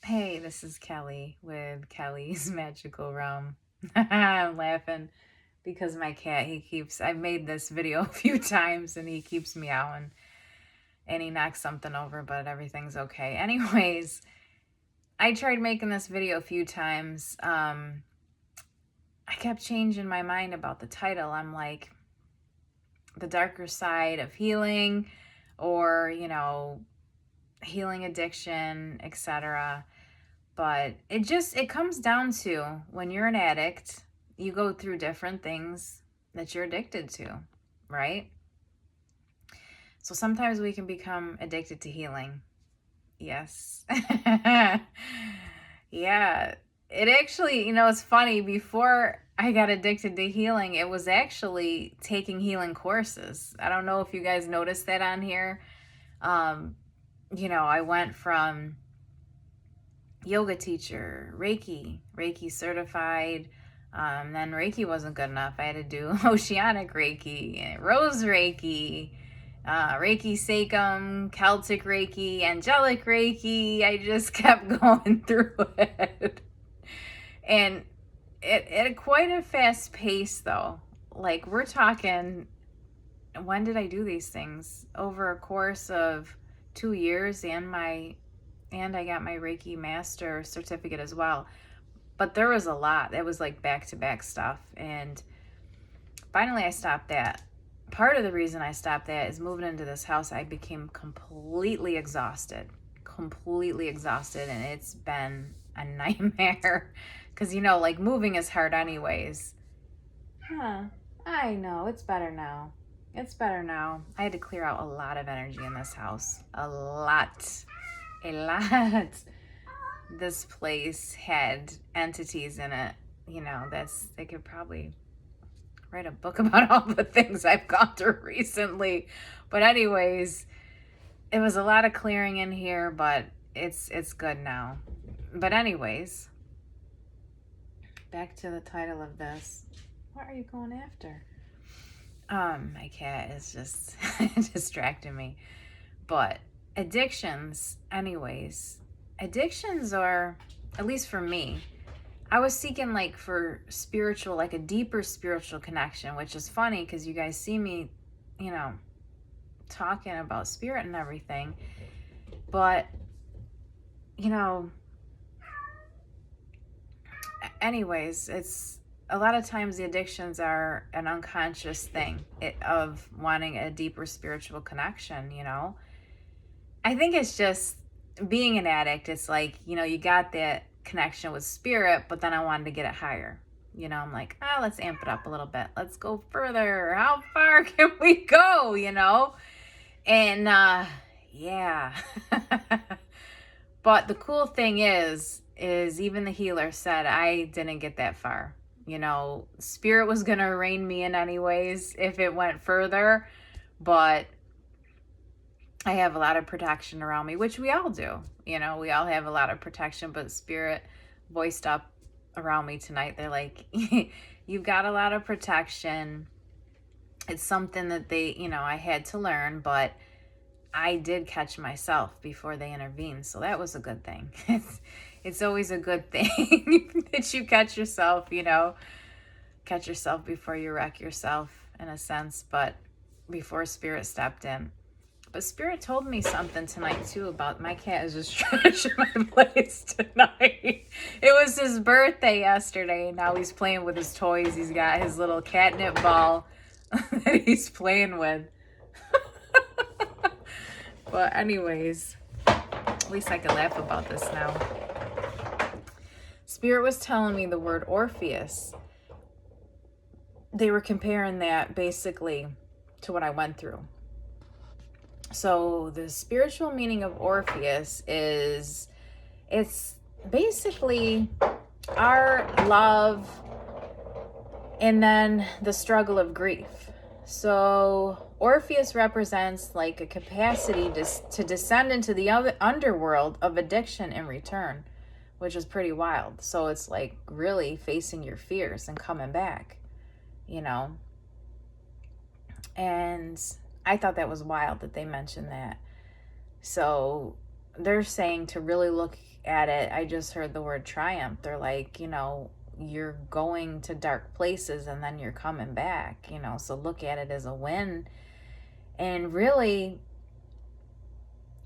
Hey, this is Kelly with Kelly's Magical Realm. I'm laughing because my cat, I've made this video a few times and he keeps meowing and he knocks something over, but everything's okay. Anyways, I tried making this video a few times. I kept changing my mind about the title. I'm like, the darker side of healing or, healing addiction, etc. But it comes down to when you're an addict, you go through different things that you're addicted to, right? So sometimes we can become addicted to healing. Yes. Yeah. It actually, it's funny. Before I got addicted to healing, it was actually taking healing courses. I don't know if you guys noticed that on here. Um, I went from yoga teacher, Reiki certified. Then Reiki wasn't good enough. I had to do oceanic Reiki, Rose Reiki, Reiki Sekum, Celtic Reiki, Angelic Reiki. I just kept going through it. And it at quite a fast pace, though. Like, we're talking, when did I do these things? Over a course of 2 years, and I got my Reiki Master certificate as well. But there was a lot. It was like back to back stuff. And finally, I stopped that. Part of the reason I stopped that is moving into this house, I became completely exhausted. Completely exhausted. And it's been a nightmare. Because, like moving is hard, anyways. I know. It's better now. It's better now. I had to clear out a lot of energy in this house. A lot. A lot. This place had entities in it. They could probably write a book about all the things I've gone through recently. But anyways, it was a lot of clearing in here, but it's good now. But anyways, back to the title of this. What are you going after? My cat is just distracting me. But addictions, anyways. Addictions are, at least for me, I was seeking like for spiritual, like a deeper spiritual connection, which is funny because you guys see me, you know, talking about spirit and everything. But, you know, anyways, it's a lot of times the addictions are an unconscious thing of wanting a deeper spiritual connection. I think it's just being an addict. It's like, you got that connection with spirit, but then I wanted to get it higher. I'm like, let's amp it up a little bit. Let's go further. How far can we go, And yeah. But the cool thing is even the healer said I didn't get that far. Spirit was going to rein me in anyways if it went further, but I have a lot of protection around me, which we all do. We all have a lot of protection, but spirit voiced up around me tonight. They're like, you've got a lot of protection. It's something that I had to learn, but I did catch myself before they intervened. So that was a good thing. It's always a good thing that you catch yourself, catch yourself before you wreck yourself in a sense, but before spirit stepped in. But spirit told me something tonight too about my cat is just trashing my place tonight. It was his birthday yesterday, and now he's playing with his toys. He's got his little catnip ball that he's playing with. But anyways, at least I can laugh about this now. Spirit was telling me the word Orpheus. They were comparing that basically to what I went through. So the spiritual meaning of Orpheus is, it's basically our love and then the struggle of grief. So Orpheus represents like a capacity to descend into the underworld of addiction in return, which is pretty wild. So it's like really facing your fears and coming back, and I thought that was wild that they mentioned that. So they're saying to really look at it. I just heard the word triumph. They're like, you're going to dark places and then you're coming back, so look at it as a win. And really,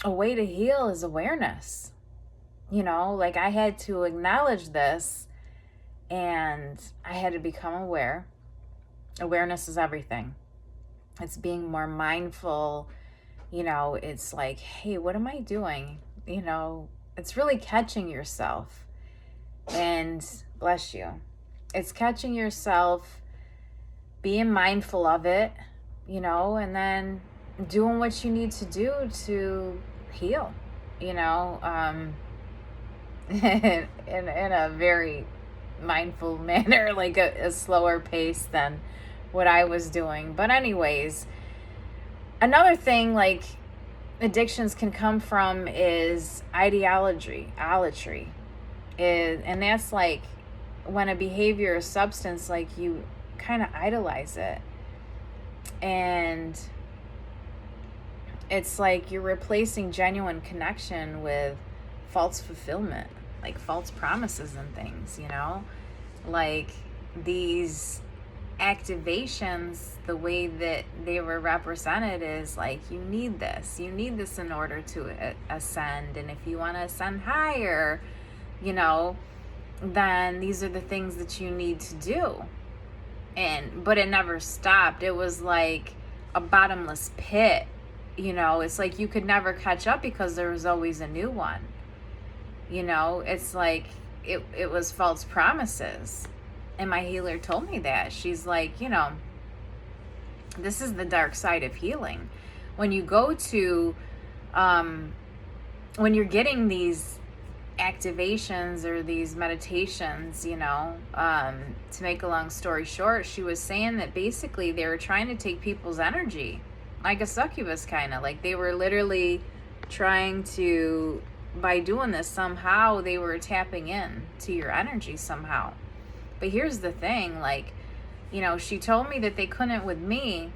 a way to heal is awareness. Like I had to acknowledge this and I had to become aware. Awareness is everything. It's being more mindful. It's like, hey, what am I doing? It's really catching yourself. And bless you. It's catching yourself, being mindful of it, and then doing what you need to do to heal, in a very mindful manner, like a slower pace than what I was doing. But anyways, another thing like addictions can come from is idolatry. And that's like when a behavior or substance, like you kind of idolize it. And it's like you're replacing genuine connection with false fulfillment, like false promises and things, like these activations, the way that they were represented is like, you need this in order to ascend. And if you want to ascend higher, then these are the things that you need to do. But it never stopped. It was like a bottomless pit. It's like you could never catch up because there was always a new one. It's like it was false promises. And my healer told me that. She's like, this is the dark side of healing. When you go to, when you're getting these activations or these meditations, to make a long story short, she was saying that basically they were trying to take people's energy, like a succubus kind of. Like they were literally trying to, by doing this, somehow they were tapping in to your energy somehow. But here's the thing, like, she told me that they couldn't with me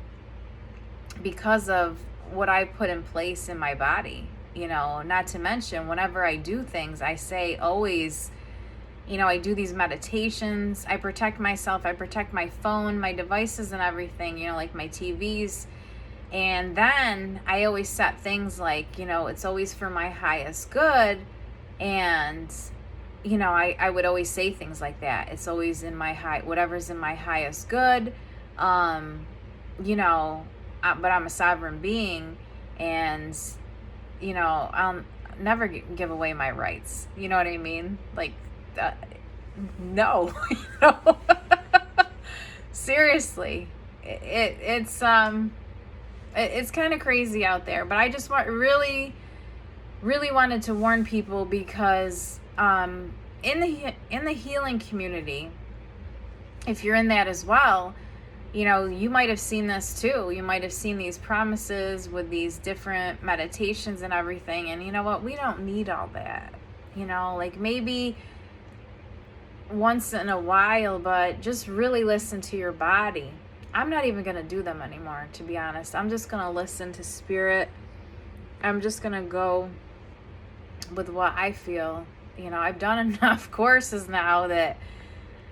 because of what I put in place in my body. Not to mention, whenever I do things, I say always, I do these meditations, I protect myself, I protect my phone, my devices and everything, like my TVs. And then I always set things like, it's always for my highest good. And, I would always say things like that. It's always in my whatever's in my highest good. But I'm a sovereign being, and I'll never give away my rights. You know what I mean? Like, no, seriously, it's kind of crazy out there. But I just really wanted to warn people because in the healing community, if you're in that as well, you might have seen this too. You might have seen these promises with these different meditations and everything. And you know what? We don't need all that. Like maybe once in a while, but just really listen to your body. I'm not even going to do them anymore, to be honest. I'm just going to listen to spirit. I'm just going to go with what I feel. I've done enough courses now that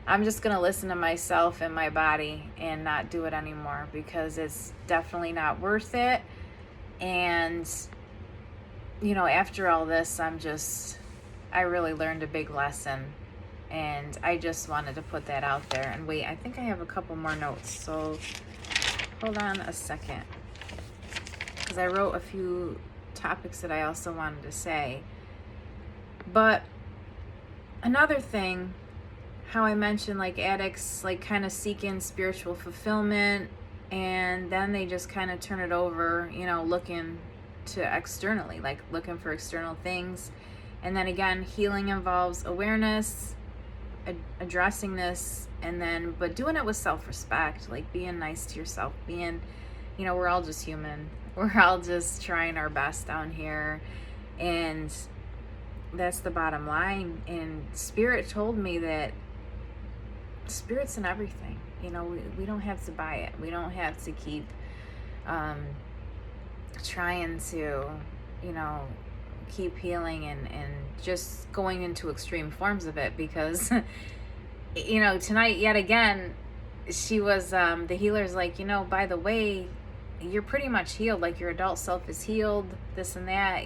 I'm just going to listen to myself and my body and not do it anymore, because it's definitely not worth it. And, after all this, I really learned a big lesson, and I just wanted to put that out there. And wait, I think I have a couple more notes, so hold on a second, because I wrote a few topics that I also wanted to say. But another thing, how I mentioned like addicts like kind of seek in spiritual fulfillment, and then they just kind of turn it over, looking to externally, like looking for external things. And then again, healing involves awareness, addressing this, and then but doing it with self-respect, like being nice to yourself, being, we're all just human, we're all just trying our best down here, and that's the bottom line. And spirit told me that spirit's in everything. We don't have to buy it. We don't have to keep trying to keep healing and just going into extreme forms of it, because tonight yet again, she was the healer's like, by the way, you're pretty much healed, like your adult self is healed, this and that,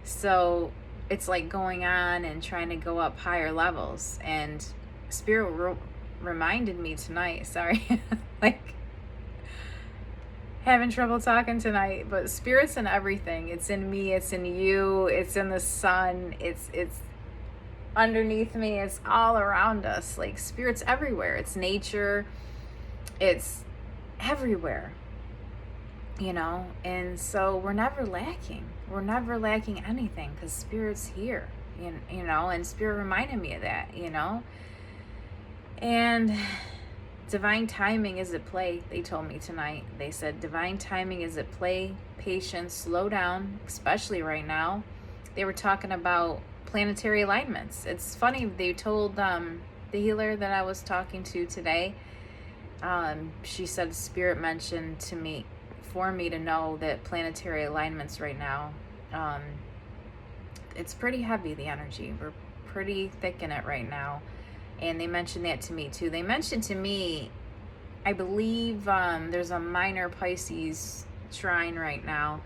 so it's like going on and trying to go up higher levels. And spirit reminded me tonight, sorry, like having trouble talking tonight, but spirit's in everything. It's in me, it's in you, it's in the sun, it's underneath me, it's all around us. Like spirit's everywhere. It's nature, it's everywhere, and so we're never lacking anything, because spirit's here, and spirit reminded me of that, and divine timing is at play. They told me tonight, they said divine timing is at play. Patience, slow down, especially right now. They were talking about planetary alignments. It's funny, they told the healer that I was talking to today, she said spirit mentioned to me, for me to know that planetary alignments right now, it's pretty heavy, the energy. We're pretty thick in it right now. And they mentioned that to me too. They mentioned to me, I believe there's a minor Pisces trine right now,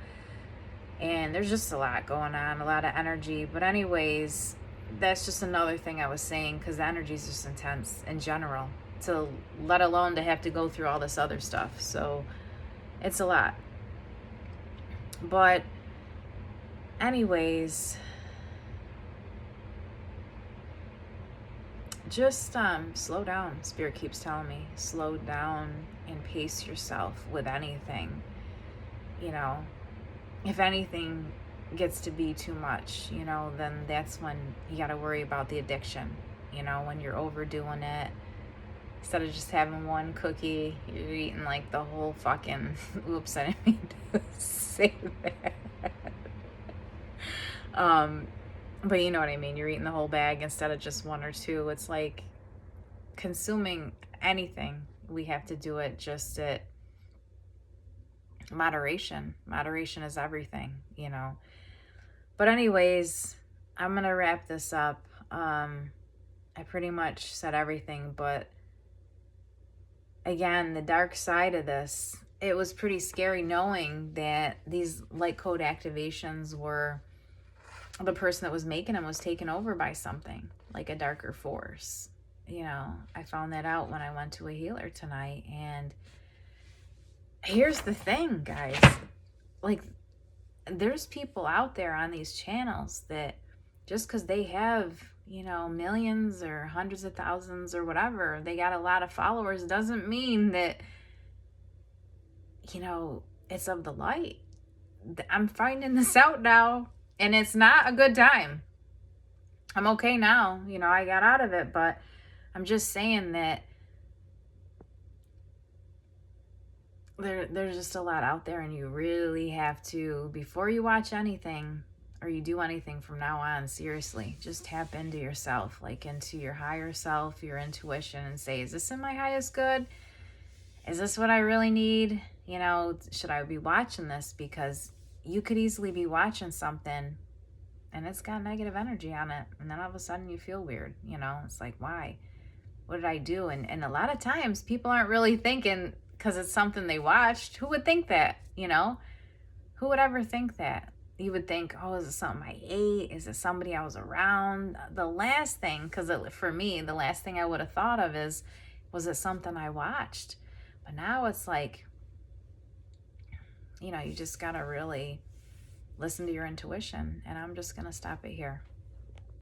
and there's just a lot going on, a lot of energy. But anyways, that's just another thing I was saying, because the energy is just intense in general, to let alone to have to go through all this other stuff. So it's a lot. But anyways, just slow down. Spirit keeps telling me, slow down and pace yourself with anything. If anything gets to be too much, then that's when you got to worry about the addiction. When you're overdoing it, instead of just having one cookie, you're eating like the whole fucking, oops, I didn't mean to say that. But you know what I mean, you're eating the whole bag instead of just one or two. It's like consuming anything, we have to do it just at moderation. Moderation is everything, But anyways, I'm gonna wrap this up. I pretty much said everything, but again, the dark side of this, it was pretty scary knowing that these light code activations were, the person that was making them was taken over by something like a darker force. I found that out when I went to a healer tonight. And here's the thing, guys, like there's people out there on these channels that just because they have, millions or hundreds of thousands or whatever, they got a lot of followers, doesn't mean that, it's of the light. I'm finding this out now, and it's not a good time. I'm okay now, I got out of it, but I'm just saying that there's just a lot out there, and you really have to, before you watch anything or you do anything from now on, seriously, just tap into yourself, like into your higher self, your intuition, and say, is this in my highest good? Is this what I really need? Should I be watching this? Because you could easily be watching something and it's got negative energy on it, and then all of a sudden you feel weird. It's like, why? What did I do? And a lot of times people aren't really thinking, because it's something they watched. Who would think that? Who would ever think that? You would think, oh, is it something I ate? Is it somebody I was around? The last thing, because for me, the last thing I would have thought of is, was it something I watched? But now it's like, you just got to really listen to your intuition. And I'm just going to stop it here.